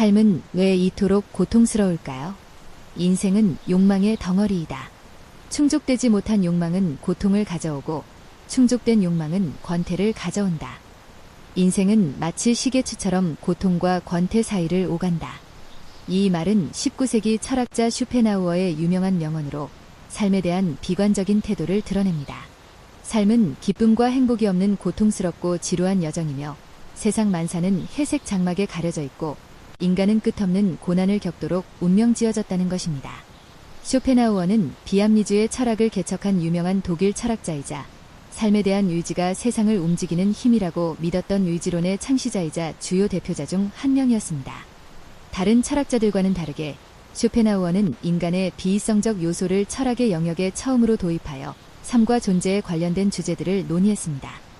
삶은 왜 이토록 고통스러울까요? 인생은 욕망의 덩어리이다. 충족되지 못한 욕망은 고통을 가져오고 충족된 욕망은 권태를 가져온다. 인생은 마치 시계추처럼 고통과 권태 사이를 오간다. 이 말은 19세기 철학자 슈펜하우어의 유명한 명언으로 삶에 대한 비관적인 태도를 드러냅니다. 삶은 기쁨과 행복이 없는 고통스럽고 지루한 여정이며 세상 만사는 회색 장막에 가려져 있고 인간은 끝없는 고난을 겪도록 운명지어졌다는 것입니다. 쇼펜하우어는 비합리주의 철학을 개척한 유명한 독일 철학자이자 삶에 대한 의지가 세상을 움직이는 힘이라고 믿었던 의지론의 창시자이자 주요 대표자 중 한 명이었습니다. 다른 철학자들과는 다르게 쇼펜하우어는 인간의 비이성적 요소를 철학의 영역에 처음으로 도입하여 삶과 존재에 관련된 주제들을 논의했습니다.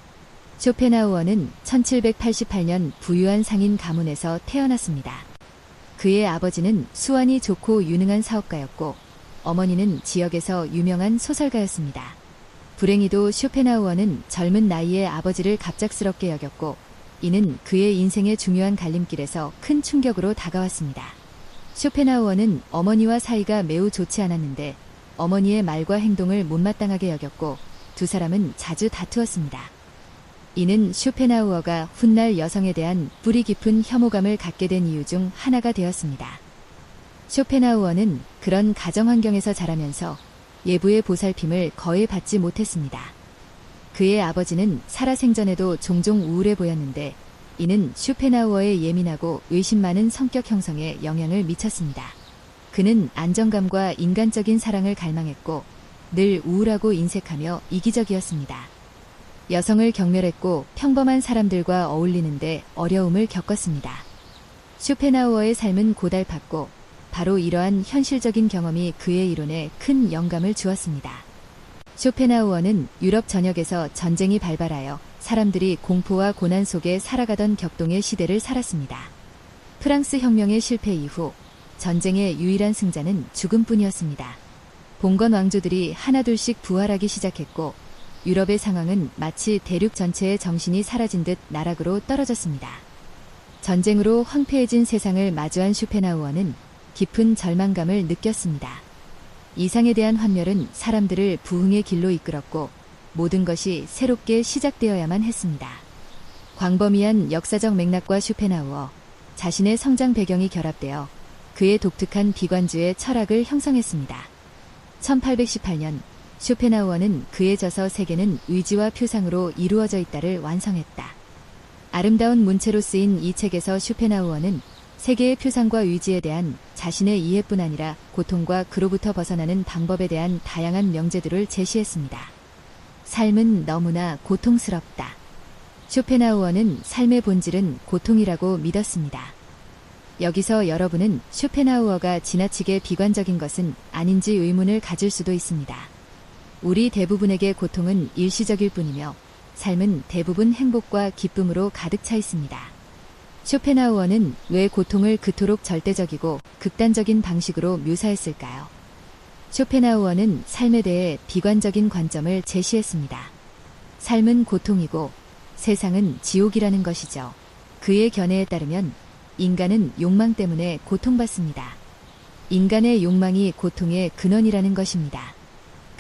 쇼펜하우어는 1788년 부유한 상인 가문에서 태어났습니다. 그의 아버지는 수완이 좋고 유능한 사업가였고 어머니는 지역에서 유명한 소설가였습니다. 불행히도 쇼펜하우어는 젊은 나이에 아버지를 갑작스럽게 여겼고 이는 그의 인생의 중요한 갈림길에서 큰 충격으로 다가왔습니다. 쇼펜하우어는 어머니와 사이가 매우 좋지 않았는데 어머니의 말과 행동을 못마땅하게 여겼고 두 사람은 자주 다투었습니다. 이는 쇼펜하우어가 훗날 여성에 대한 뿌리 깊은 혐오감을 갖게 된 이유 중 하나가 되었습니다. 쇼펜하우어는 그런 가정 환경에서 자라면서 예부의 보살핌을 거의 받지 못했습니다. 그의 아버지는 살아생전에도 종종 우울해 보였는데 이는 쇼펜하우어의 예민하고 의심 많은 성격 형성에 영향을 미쳤습니다. 그는 안정감과 인간적인 사랑을 갈망했고 늘 우울하고 인색하며 이기적이었습니다. 여성을 경멸했고 평범한 사람들과 어울리는데 어려움을 겪었습니다. 쇼펜하우어의 삶은 고달팠고 바로 이러한 현실적인 경험이 그의 이론에 큰 영감을 주었습니다. 쇼펜하우어는 유럽 전역에서 전쟁이 발발하여 사람들이 공포와 고난 속에 살아가던 격동의 시대를 살았습니다. 프랑스 혁명의 실패 이후 전쟁의 유일한 승자는 죽음뿐이었습니다. 봉건 왕조들이 하나둘씩 부활하기 시작했고 유럽의 상황은 마치 대륙 전체의 정신이 사라진 듯 나락으로 떨어졌습니다. 전쟁으로 황폐해진 세상을 마주한 쇼펜하우어는 깊은 절망감을 느꼈습니다. 이상에 대한 환멸은 사람들을 부흥의 길로 이끌었고 모든 것이 새롭게 시작되어야만 했습니다. 광범위한 역사적 맥락과 쇼펜하우어 자신의 성장 배경이 결합되어 그의 독특한 비관주의 철학을 형성했습니다. 1818년 쇼펜하우어는 그의 저서 세계는 의지와 표상으로 이루어져 있다를 완성했다. 아름다운 문체로 쓰인 이 책에서 쇼펜하우어는 세계의 표상과 의지에 대한 자신의 이해뿐 아니라 고통과 그로부터 벗어나는 방법에 대한 다양한 명제들을 제시했습니다. 삶은 너무나 고통스럽다. 쇼펜하우어는 삶의 본질은 고통이라고 믿었습니다. 여기서 여러분은 쇼펜하우어가 지나치게 비관적인 것은 아닌지 의문을 가질 수도 있습니다. 우리 대부분에게 고통은 일시적일 뿐이며 삶은 대부분 행복과 기쁨으로 가득 차 있습니다. 쇼펜하우어는 왜 고통을 그토록 절대적이고 극단적인 방식으로 묘사했을까요? 쇼펜하우어는 삶에 대해 비관적인 관점을 제시했습니다. 삶은 고통이고 세상은 지옥이라는 것이죠. 그의 견해에 따르면 인간은 욕망 때문에 고통받습니다. 인간의 욕망이 고통의 근원이라는 것입니다.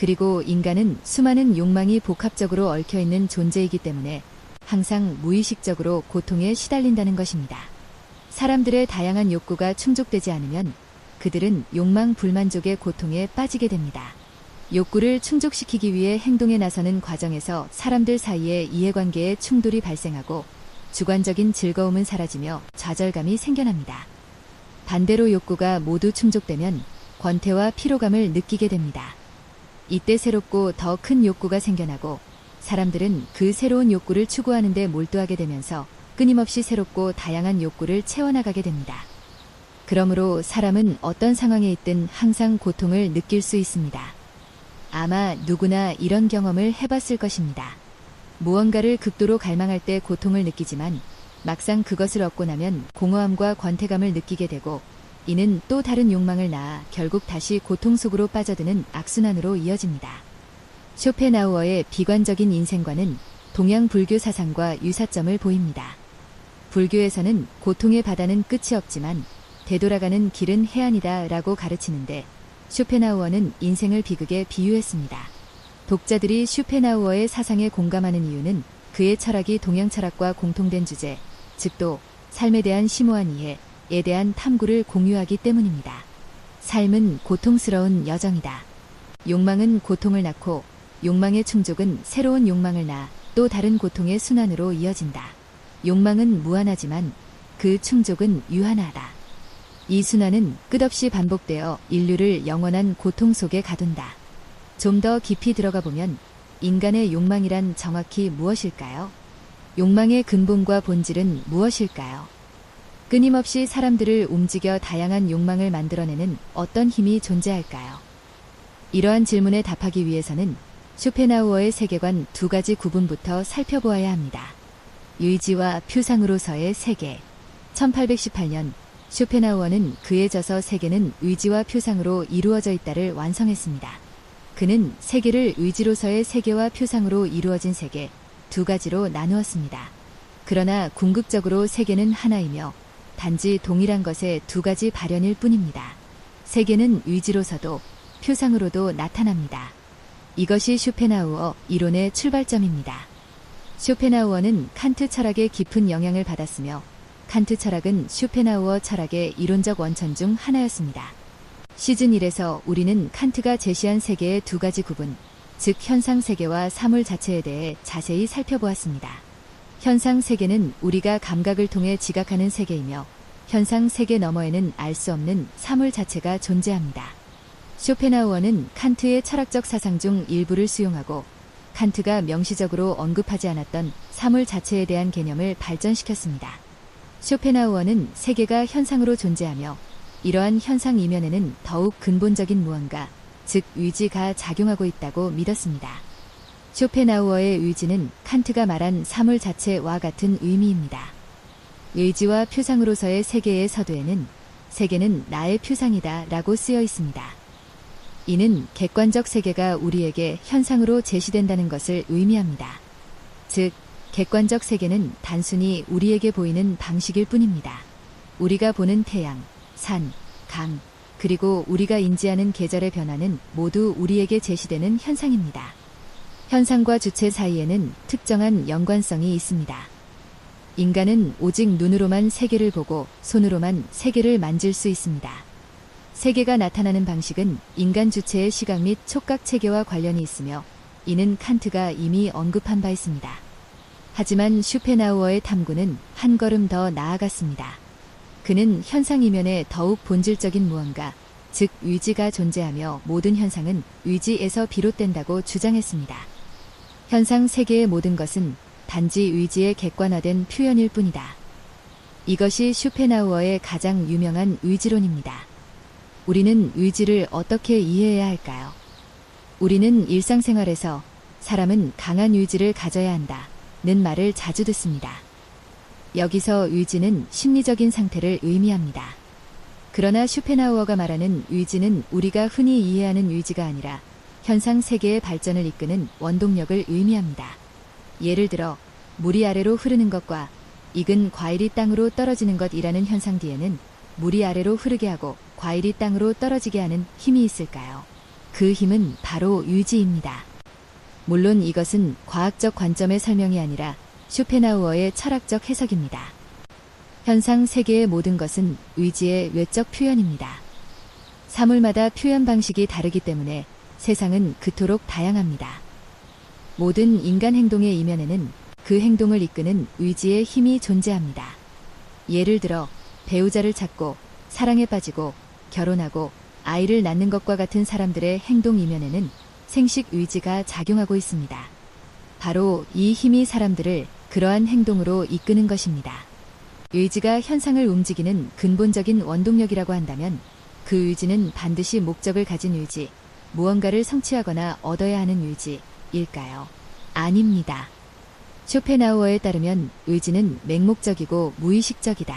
그리고 인간은 수많은 욕망이 복합적으로 얽혀있는 존재이기 때문에 항상 무의식적으로 고통에 시달린다는 것입니다. 사람들의 다양한 욕구가 충족되지 않으면 그들은 욕망 불만족의 고통에 빠지게 됩니다. 욕구를 충족시키기 위해 행동에 나서는 과정에서 사람들 사이의 이해관계에 충돌이 발생하고 주관적인 즐거움은 사라지며 좌절감이 생겨납니다. 반대로 욕구가 모두 충족되면 권태와 피로감을 느끼게 됩니다. 이때 새롭고 더 큰 욕구가 생겨나고 사람들은 그 새로운 욕구를 추구하는 데 몰두하게 되면서 끊임없이 새롭고 다양한 욕구를 채워나가게 됩니다. 그러므로 사람은 어떤 상황에 있든 항상 고통을 느낄 수 있습니다. 아마 누구나 이런 경험을 해봤을 것입니다. 무언가를 극도로 갈망할 때 고통을 느끼지만 막상 그것을 얻고 나면 공허함과 권태감을 느끼게 되고 이는 또 다른 욕망을 낳아 결국 다시 고통 속으로 빠져드는 악순환으로 이어집니다. 쇼펜하우어의 비관적인 인생관은 동양 불교 사상과 유사점을 보입니다. 불교에서는 고통의 바다는 끝이 없지만 되돌아가는 길은 해안이다 라고 가르치는데 쇼펜하우어는 인생을 비극에 비유했습니다. 독자들이 쇼펜하우어의 사상에 공감하는 이유는 그의 철학이 동양 철학과 공통된 주제, 즉 또 삶에 대한 심오한 이해에 대한 탐구를 공유하기 때문입니다. 삶은 고통스러운 여정이다. 욕망은 고통을 낳고 욕망의 충족은 새로운 욕망을 낳아 또 다른 고통의 순환으로 이어진다. 욕망은 무한하지만 그 충족은 유한하다. 이 순환은 끝없이 반복되어 인류를 영원한 고통 속에 가둔다. 좀 더 깊이 들어가 보면 인간의 욕망이란 정확히 무엇일까요? 욕망의 근본과 본질은 무엇일까요? 끊임없이 사람들을 움직여 다양한 욕망을 만들어내는 어떤 힘이 존재할까요? 이러한 질문에 답하기 위해서는 쇼펜하우어의 세계관 두 가지 구분부터 살펴보아야 합니다. 의지와 표상으로서의 세계. 1818년 쇼펜하우어는 그의 저서 세계는 의지와 표상으로 이루어져 있다를 완성했습니다. 그는 세계를 의지로서의 세계와 표상으로 이루어진 세계 두 가지로 나누었습니다. 그러나 궁극적으로 세계는 하나이며 단지 동일한 것의 두 가지 발현일 뿐입니다. 세계는 의지로서도 표상으로도 나타납니다. 이것이 쇼펜하우어 이론의 출발점입니다. 쇼펜하우어는 칸트 철학의 깊은 영향을 받았으며 칸트 철학은 쇼펜하우어 철학의 이론적 원천 중 하나였습니다. 시즌 1에서 우리는 칸트가 제시한 세계의 두 가지 구분, 즉 현상 세계와 사물 자체에 대해 자세히 살펴보았습니다. 현상 세계는 우리가 감각을 통해 지각하는 세계이며 현상 세계 너머에는 알 수 없는 사물 자체가 존재합니다. 쇼펜하우어는 칸트의 철학적 사상 중 일부를 수용하고 칸트가 명시적으로 언급하지 않았던 사물 자체에 대한 개념을 발전시켰습니다. 쇼펜하우어는 세계가 현상으로 존재하며 이러한 현상 이면에는 더욱 근본적인 무언가, 즉 의지가 작용하고 있다고 믿었습니다. 쇼펜하우어의 의지는 칸트가 말한 사물 자체와 같은 의미입니다. 의지와 표상으로서의 세계의 서두에는 세계는 나의 표상이다 라고 쓰여 있습니다. 이는 객관적 세계가 우리에게 현상으로 제시된다는 것을 의미합니다. 즉, 객관적 세계는 단순히 우리에게 보이는 방식일 뿐입니다. 우리가 보는 태양, 산, 강, 그리고 우리가 인지하는 계절의 변화는 모두 우리에게 제시되는 현상입니다. 현상과 주체 사이에는 특정한 연관성이 있습니다. 인간은 오직 눈으로만 세계를 보고 손으로만 세계를 만질 수 있습니다. 세계가 나타나는 방식은 인간 주체의 시각 및 촉각 체계와 관련이 있으며 이는 칸트가 이미 언급한 바 있습니다. 하지만 쇼펜하우어의 탐구는 한 걸음 더 나아갔습니다. 그는 현상 이면에 더욱 본질적인 무언가, 즉 의지가 존재하며 모든 현상은 의지에서 비롯된다고 주장했습니다. 현상 세계의 모든 것은 단지 의지의 객관화된 표현일 뿐이다. 이것이 쇼펜하우어의 가장 유명한 의지론입니다. 우리는 의지를 어떻게 이해해야 할까요? 우리는 일상생활에서 사람은 강한 의지를 가져야 한다는 말을 자주 듣습니다. 여기서 의지는 심리적인 상태를 의미합니다. 그러나 쇼펜하우어가 말하는 의지는 우리가 흔히 이해하는 의지가 아니라 현상 세계의 발전을 이끄는 원동력을 의미합니다. 예를 들어 물이 아래로 흐르는 것과 익은 과일이 땅으로 떨어지는 것이라는 현상 뒤에는 물이 아래로 흐르게 하고 과일이 땅으로 떨어지게 하는 힘이 있을까요? 그 힘은 바로 의지입니다. 물론 이것은 과학적 관점의 설명이 아니라 쇼펜하우어의 철학적 해석입니다. 현상 세계의 모든 것은 의지의 외적 표현입니다. 사물마다 표현 방식이 다르기 때문에 세상은 그토록 다양합니다. 모든 인간 행동의 이면에는 그 행동을 이끄는 의지의 힘이 존재합니다. 예를 들어 배우자를 찾고 사랑에 빠지고 결혼하고 아이를 낳는 것과 같은 사람들의 행동 이면에는 생식 의지가 작용하고 있습니다. 바로 이 힘이 사람들을 그러한 행동으로 이끄는 것입니다. 의지가 현상을 움직이는 근본적인 원동력이라고 한다면 그 의지는 반드시 목적을 가진 의지, 무언가를 성취하거나 얻어야 하는 의지일까요? 아닙니다. 쇼펜하우어에 따르면 의지는 맹목적이고 무의식적이다.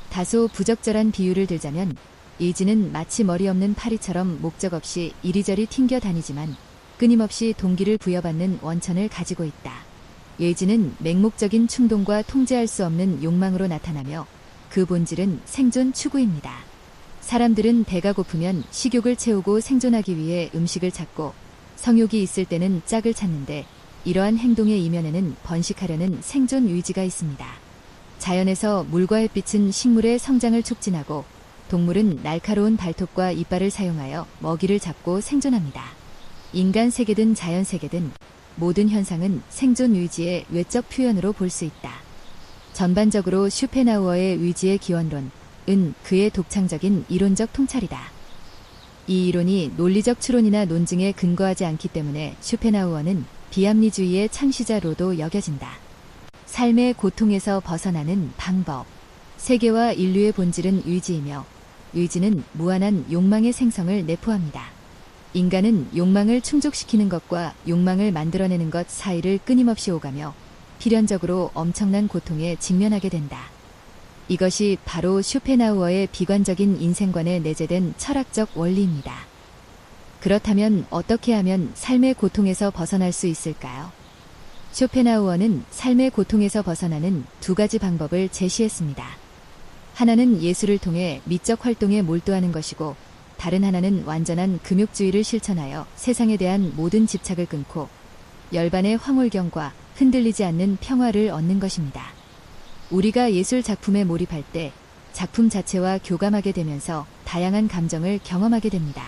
다소 부적절한 비유를 들자면 의지는 마치 머리 없는 파리처럼 목적 없이 이리저리 튕겨 다니지만 끊임없이 동기를 부여받는 원천을 가지고 있다. 외지는 맹목적인 충동과 통제할 수 없는 욕망으로 나타나며 그 본질은 생존 추구입니다. 사람들은 배가 고프면 식욕을 채우고 생존하기 위해 음식을 찾고 성욕이 있을 때는 짝을 찾는데 이러한 행동의 이면에는 번식하려는 생존 의지가 있습니다. 자연에서 물과 햇빛은 식물의 성장을 촉진하고 동물은 날카로운 발톱과 이빨을 사용하여 먹이를 잡고 생존합니다. 인간 세계든 자연 세계든 모든 현상은 생존 의지의 외적 표현으로 볼 수 있다. 전반적으로 쇼펜하우어의 의지의 기원론은 그의 독창적인 이론적 통찰이다. 이 이론이 논리적 추론이나 논증에 근거하지 않기 때문에 쇼펜하우어는 비합리주의의 창시자로도 여겨진다. 삶의 고통에서 벗어나는 방법. 세계와 인류의 본질은 의지이며 의지는 무한한 욕망의 생성을 내포합니다. 인간은 욕망을 충족시키는 것과 욕망을 만들어내는 것 사이를 끊임없이 오가며 필연적으로 엄청난 고통에 직면하게 된다. 이것이 바로 쇼펜하우어의 비관적인 인생관에 내재된 철학적 원리입니다. 그렇다면 어떻게 하면 삶의 고통에서 벗어날 수 있을까요? 쇼펜하우어는 삶의 고통에서 벗어나는 두 가지 방법을 제시했습니다. 하나는 예술을 통해 미적 활동에 몰두하는 것이고 다른 하나는 완전한 금욕주의를 실천하여 세상에 대한 모든 집착을 끊고 열반의 황홀경과 흔들리지 않는 평화를 얻는 것입니다. 우리가 예술 작품에 몰입할 때 작품 자체와 교감하게 되면서 다양한 감정을 경험하게 됩니다.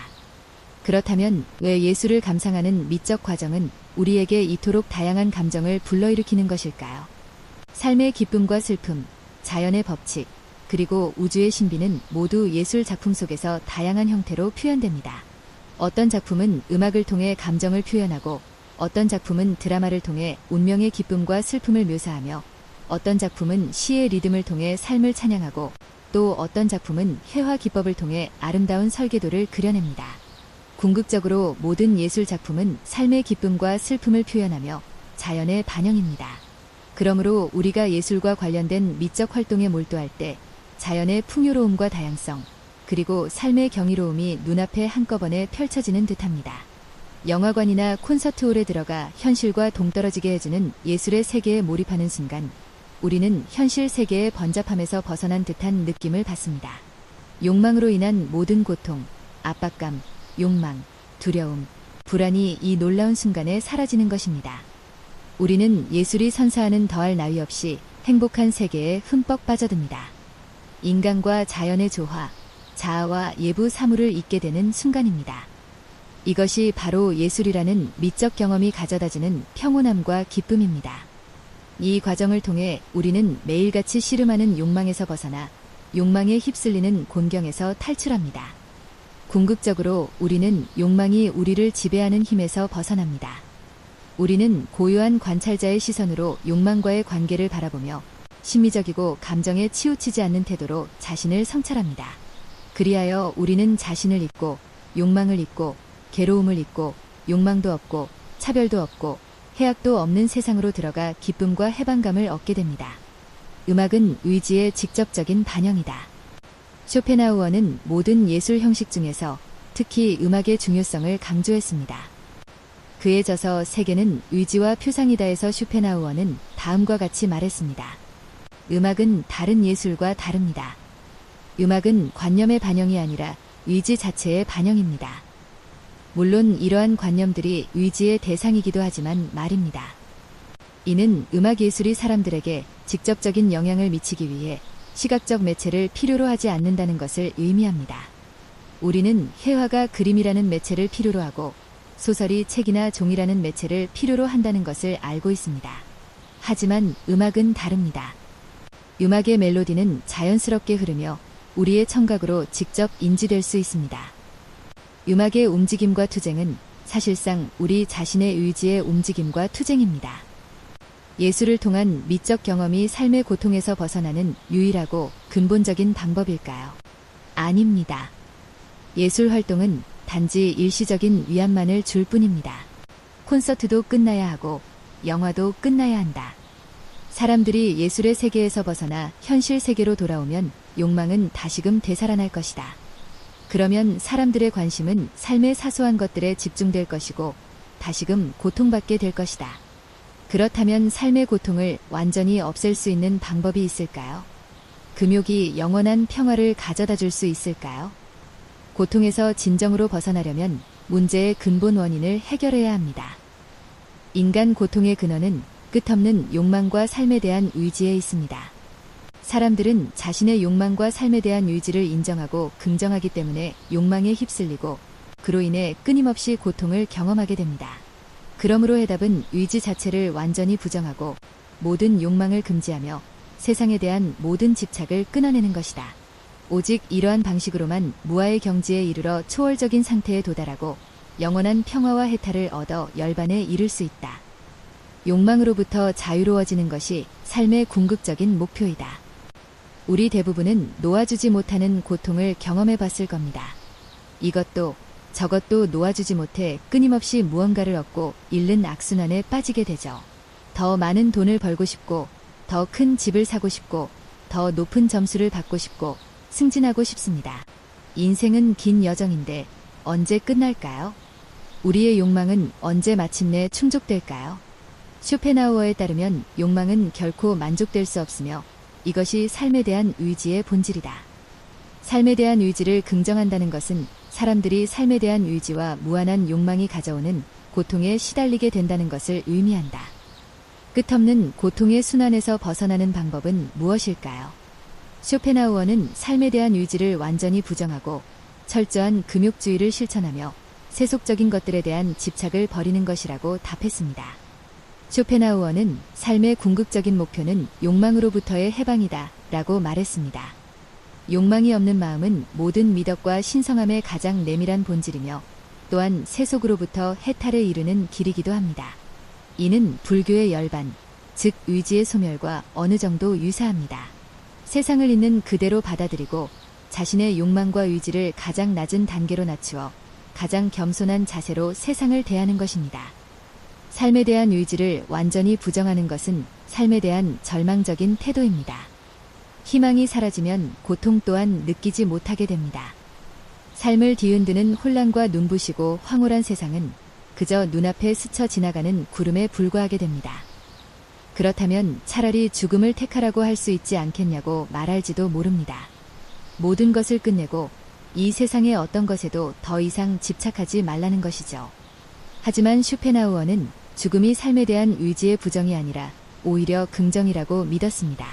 그렇다면 왜 예술을 감상하는 미적 과정은 우리에게 이토록 다양한 감정을 불러일으키는 것일까요? 삶의 기쁨과 슬픔, 자연의 법칙, 그리고 우주의 신비는 모두 예술 작품 속에서 다양한 형태로 표현됩니다. 어떤 작품은 음악을 통해 감정을 표현하고 어떤 작품은 드라마를 통해 운명의 기쁨과 슬픔을 묘사하며 어떤 작품은 시의 리듬을 통해 삶을 찬양하고 또 어떤 작품은 회화 기법을 통해 아름다운 설계도를 그려냅니다. 궁극적으로 모든 예술 작품은 삶의 기쁨과 슬픔을 표현하며 자연의 반영입니다. 그러므로 우리가 예술과 관련된 미적 활동에 몰두할 때 자연의 풍요로움과 다양성, 그리고 삶의 경이로움이 눈앞에 한꺼번에 펼쳐지는 듯합니다. 영화관이나 콘서트홀에 들어가 현실과 동떨어지게 해주는 예술의 세계에 몰입하는 순간 우리는 현실 세계의 번잡함에서 벗어난 듯한 느낌을 받습니다. 욕망으로 인한 모든 고통, 압박감, 욕망, 두려움, 불안이 이 놀라운 순간에 사라지는 것입니다. 우리는 예술이 선사하는 더할 나위 없이 행복한 세계에 흠뻑 빠져듭니다. 인간과 자연의 조화, 자아와 예부 사물을 잊게 되는 순간입니다. 이것이 바로 예술이라는 미적 경험이 가져다주는 평온함과 기쁨입니다. 이 과정을 통해 우리는 매일같이 씨름하는 욕망에서 벗어나 욕망에 휩쓸리는 곤경에서 탈출합니다. 궁극적으로 우리는 욕망이 우리를 지배하는 힘에서 벗어납니다. 우리는 고요한 관찰자의 시선으로 욕망과의 관계를 바라보며 심미적이고 감정에 치우치지 않는 태도로 자신을 성찰합니다. 그리하여 우리는 자신을 잊고 욕망을 잊고 괴로움을 잊고 욕망도 없고 차별도 없고 해악도 없는 세상으로 들어가 기쁨과 해방감을 얻게 됩니다. 음악은 의지의 직접적인 반영이다. 쇼펜하우어는 모든 예술 형식 중에서 특히 음악의 중요성을 강조했습니다. 그에 져서 세계는 의지와 표상이다에서 쇼펜하우어는 다음과 같이 말했습니다. 음악은 다른 예술과 다릅니다. 음악은 관념의 반영이 아니라 의지 자체의 반영입니다. 물론 이러한 관념들이 의지의 대상이기도 하지만 말입니다. 이는 음악 예술이 사람들에게 직접적인 영향을 미치기 위해 시각적 매체를 필요로 하지 않는다는 것을 의미합니다. 우리는 회화가 그림이라는 매체를 필요로 하고 소설이 책이나 종이라는 매체를 필요로 한다는 것을 알고 있습니다. 하지만 음악은 다릅니다. 음악의 멜로디는 자연스럽게 흐르며 우리의 청각으로 직접 인지될 수 있습니다. 음악의 움직임과 투쟁은 사실상 우리 자신의 의지의 움직임과 투쟁입니다. 예술을 통한 미적 경험이 삶의 고통에서 벗어나는 유일하고 근본적인 방법일까요? 아닙니다. 예술 활동은 단지 일시적인 위안만을 줄 뿐입니다. 콘서트도 끝나야 하고 영화도 끝나야 한다. 사람들이 예술의 세계에서 벗어나 현실 세계로 돌아오면 욕망은 다시금 되살아날 것이다. 그러면 사람들의 관심은 삶의 사소한 것들에 집중될 것이고 다시금 고통받게 될 것이다. 그렇다면 삶의 고통을 완전히 없앨 수 있는 방법이 있을까요? 금욕이 영원한 평화를 가져다 줄 수 있을까요? 고통에서 진정으로 벗어나려면 문제의 근본 원인을 해결해야 합니다. 인간 고통의 근원은 끝없는 욕망과 삶에 대한 의지에 있습니다. 사람들은 자신의 욕망과 삶에 대한 의지를 인정하고 긍정하기 때문에 욕망에 휩쓸리고 그로 인해 끊임없이 고통을 경험하게 됩니다. 그러므로 해답은 의지 자체를 완전히 부정하고 모든 욕망을 금지하며 세상에 대한 모든 집착을 끊어내는 것이다. 오직 이러한 방식으로만 무아의 경지에 이르러 초월적인 상태에 도달하고 영원한 평화와 해탈을 얻어 열반에 이를 수 있다. 욕망으로부터 자유로워지는 것이 삶의 궁극적인 목표이다. 우리 대부분은 놓아주지 못하는 고통을 경험해 봤을 겁니다. 이것도 저것도 놓아주지 못해 끊임없이 무언가를 얻고 잃는 악순환에 빠지게 되죠. 더 많은 돈을 벌고 싶고, 더 큰 집을 사고 싶고, 더 높은 점수를 받고 싶고, 승진하고 싶습니다. 인생은 긴 여정인데 언제 끝날까요? 우리의 욕망은 언제 마침내 충족될까요? 쇼펜하우어에 따르면 욕망은 결코 만족될 수 없으며 이것이 삶에 대한 의지의 본질이다. 삶에 대한 의지를 긍정한다는 것은 사람들이 삶에 대한 의지와 무한한 욕망이 가져오는 고통에 시달리게 된다는 것을 의미한다. 끝없는 고통의 순환에서 벗어나는 방법은 무엇일까요? 쇼펜하우어는 삶에 대한 의지를 완전히 부정하고 철저한 금욕주의를 실천하며 세속적인 것들에 대한 집착을 버리는 것이라고 답했습니다. 쇼펜하우어는 삶의 궁극적인 목표는 욕망으로부터의 해방이다 라고 말했습니다. 욕망이 없는 마음은 모든 미덕과 신성함의 가장 내밀한 본질이며 또한 세속으로부터 해탈에 이르는 길이기도 합니다. 이는 불교의 열반, 즉 의지의 소멸과 어느 정도 유사합니다. 세상을 있는 그대로 받아들이고 자신의 욕망과 의지를 가장 낮은 단계로 낮추어 가장 겸손한 자세로 세상을 대하는 것입니다. 삶에 대한 의지를 완전히 부정하는 것은 삶에 대한 절망적인 태도입니다. 희망이 사라지면 고통 또한 느끼지 못하게 됩니다. 삶을 뒤흔드는 혼란과 눈부시고 황홀한 세상은 그저 눈앞에 스쳐 지나가는 구름에 불과하게 됩니다. 그렇다면 차라리 죽음을 택하라고 할 수 있지 않겠냐고 말할지도 모릅니다. 모든 것을 끝내고 이 세상의 어떤 것에도 더 이상 집착하지 말라는 것이죠. 하지만 쇼펜하우어는 죽음이 삶에 대한 의지의 부정이 아니라 오히려 긍정이라고 믿었습니다.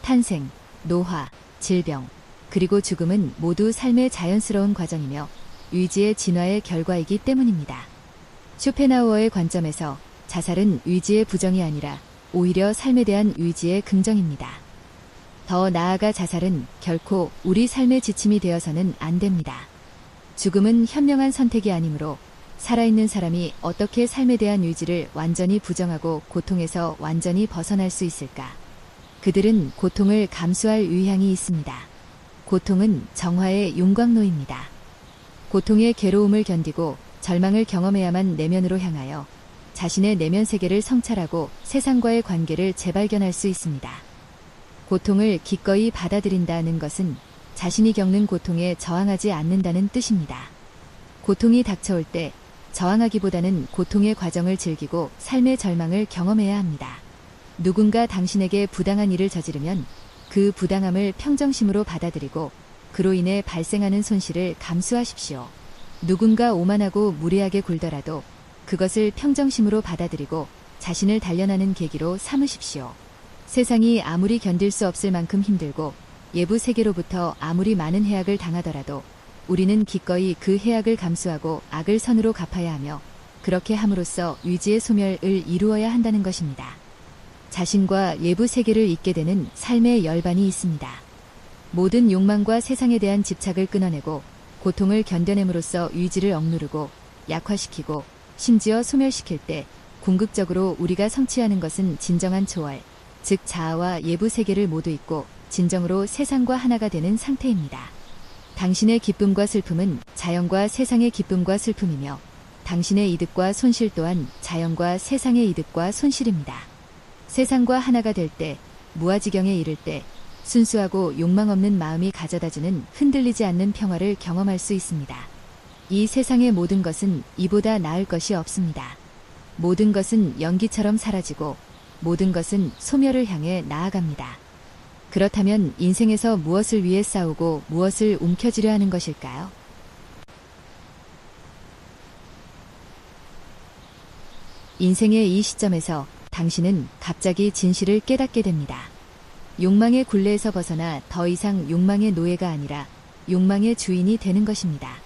탄생, 노화, 질병, 그리고 죽음은 모두 삶의 자연스러운 과정이며 의지의 진화의 결과이기 때문입니다. 쇼펜하우어의 관점에서 자살은 의지의 부정이 아니라 오히려 삶에 대한 의지의 긍정입니다. 더 나아가 자살은 결코 우리 삶의 지침이 되어서는 안 됩니다. 죽음은 현명한 선택이 아니므로 살아있는 사람이 어떻게 삶에 대한 의지를 완전히 부정하고 고통에서 완전히 벗어날 수 있을까? 그들은 고통을 감수할 의향이 있습니다. 고통은 정화의 용광로입니다. 고통의 괴로움을 견디고 절망을 경험해야만 내면으로 향하여 자신의 내면 세계를 성찰하고 세상과의 관계를 재발견할 수 있습니다. 고통을 기꺼이 받아들인다는 것은 자신이 겪는 고통에 저항하지 않는다는 뜻입니다. 고통이 닥쳐올 때 저항하기보다는 고통의 과정을 즐기고 삶의 절망을 경험해야 합니다. 누군가 당신에게 부당한 일을 저지르면 그 부당함을 평정심으로 받아들이고 그로 인해 발생하는 손실을 감수하십시오. 누군가 오만하고 무례하게 굴더라도 그것을 평정심으로 받아들이고 자신을 단련하는 계기로 삼으십시오. 세상이 아무리 견딜 수 없을 만큼 힘들고 예부 세계로부터 아무리 많은 해악을 당하더라도 우리는 기꺼이 그 해악을 감수하고 악을 선으로 갚아야 하며 그렇게 함으로써 의지의 소멸을 이루어야 한다는 것입니다. 자신과 예부 세계를 잇게 되는 삶의 열반이 있습니다. 모든 욕망과 세상에 대한 집착을 끊어내고 고통을 견뎌냄으로써 의지를 억누르고 약화시키고 심지어 소멸시킬 때 궁극적으로 우리가 성취하는 것은 진정한 초월, 즉 자아와 예부 세계를 모두 잊고 진정으로 세상과 하나가 되는 상태입니다. 당신의 기쁨과 슬픔은 자연과 세상의 기쁨과 슬픔이며 당신의 이득과 손실 또한 자연과 세상의 이득과 손실입니다. 세상과 하나가 될 때, 무아지경에 이를 때 순수하고 욕망 없는 마음이 가져다주는 흔들리지 않는 평화를 경험할 수 있습니다. 이 세상의 모든 것은 이보다 나을 것이 없습니다. 모든 것은 연기처럼 사라지고 모든 것은 소멸을 향해 나아갑니다. 그렇다면 인생에서 무엇을 위해 싸우고 무엇을 움켜쥐려 하는 것일까요? 인생의 이 시점에서 당신은 갑자기 진실을 깨닫게 됩니다. 욕망의 굴레에서 벗어나 더 이상 욕망의 노예가 아니라 욕망의 주인이 되는 것입니다.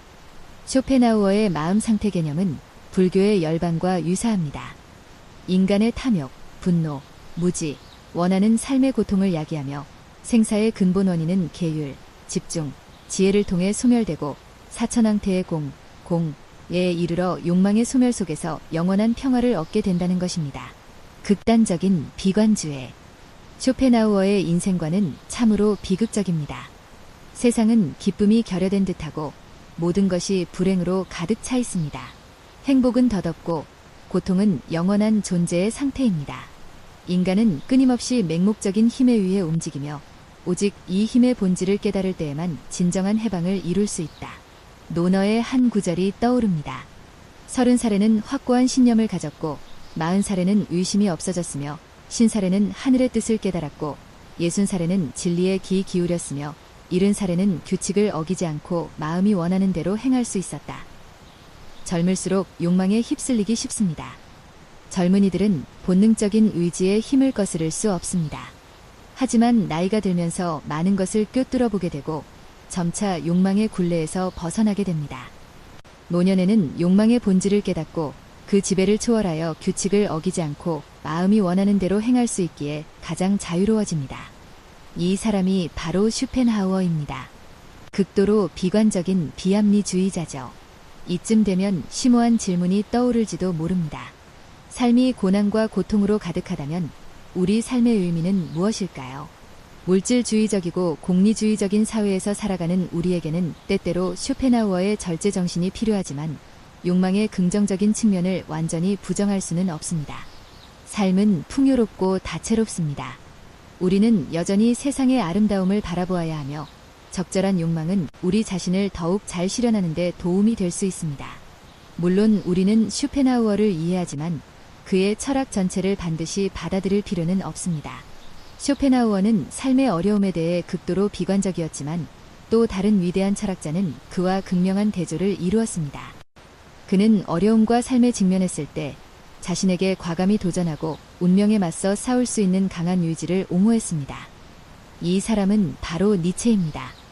쇼펜하우어의 마음 상태 개념은 불교의 열반과 유사합니다. 인간의 탐욕, 분노, 무지, 원하는 삶의 고통을 야기하며 생사의 근본 원인은 계율, 집중, 지혜를 통해 소멸되고 사천왕태의 공에 이르러 욕망의 소멸 속에서 영원한 평화를 얻게 된다는 것입니다. 극단적인 비관주의. 쇼펜하우어의 인생관은 참으로 비극적입니다. 세상은 기쁨이 결여된 듯하고 모든 것이 불행으로 가득 차 있습니다. 행복은 덧없고 고통은 영원한 존재의 상태입니다. 인간은 끊임없이 맹목적인 힘에 의해 움직이며 오직 이 힘의 본질을 깨달을 때에만 진정한 해방을 이룰 수 있다. 논어의 한 구절이 떠오릅니다. 30살에는 확고한 신념을 가졌고 40살에는 의심이 없어졌으며 50살에는 하늘의 뜻을 깨달았고 60살에는 진리에 귀 기울였으며 70살에는 규칙을 어기지 않고 마음이 원하는 대로 행할 수 있었다. 젊을수록 욕망에 휩쓸리기 쉽습니다. 젊은이들은 본능적인 의지에 힘을 거스를 수 없습니다. 하지만 나이가 들면서 많은 것을 꿰뚫어 보게 되고 점차 욕망의 굴레에서 벗어나게 됩니다. 노년에는 욕망의 본질을 깨닫고 그 지배를 초월하여 규칙을 어기지 않고 마음이 원하는 대로 행할 수 있기에 가장 자유로워집니다. 이 사람이 바로 쇼펜하우어입니다. 극도로 비관적인 비합리주의자죠. 이쯤 되면 심오한 질문이 떠오를지도 모릅니다. 삶이 고난과 고통으로 가득하다면 우리 삶의 의미는 무엇일까요? 물질주의적이고 공리주의적인 사회에서 살아가는 우리에게는 때때로 쇼펜하우어의 절제정신이 필요하지만 욕망의 긍정적인 측면을 완전히 부정할 수는 없습니다. 삶은 풍요롭고 다채롭습니다. 우리는 여전히 세상의 아름다움을 바라보아야 하며 적절한 욕망은 우리 자신을 더욱 잘 실현하는 데 도움이 될 수 있습니다. 물론 우리는 쇼펜하우어를 이해하지만 그의 철학 전체를 반드시 받아들일 필요는 없습니다. 쇼펜하우어는 삶의 어려움에 대해 극도로 비관적이었지만 또 다른 위대한 철학자는 그와 극명한 대조를 이루었습니다. 그는 어려움과 삶에 직면했을 때 자신에게 과감히 도전하고 운명에 맞서 싸울 수 있는 강한 의지를 옹호했습니다. 이 사람은 바로 니체입니다.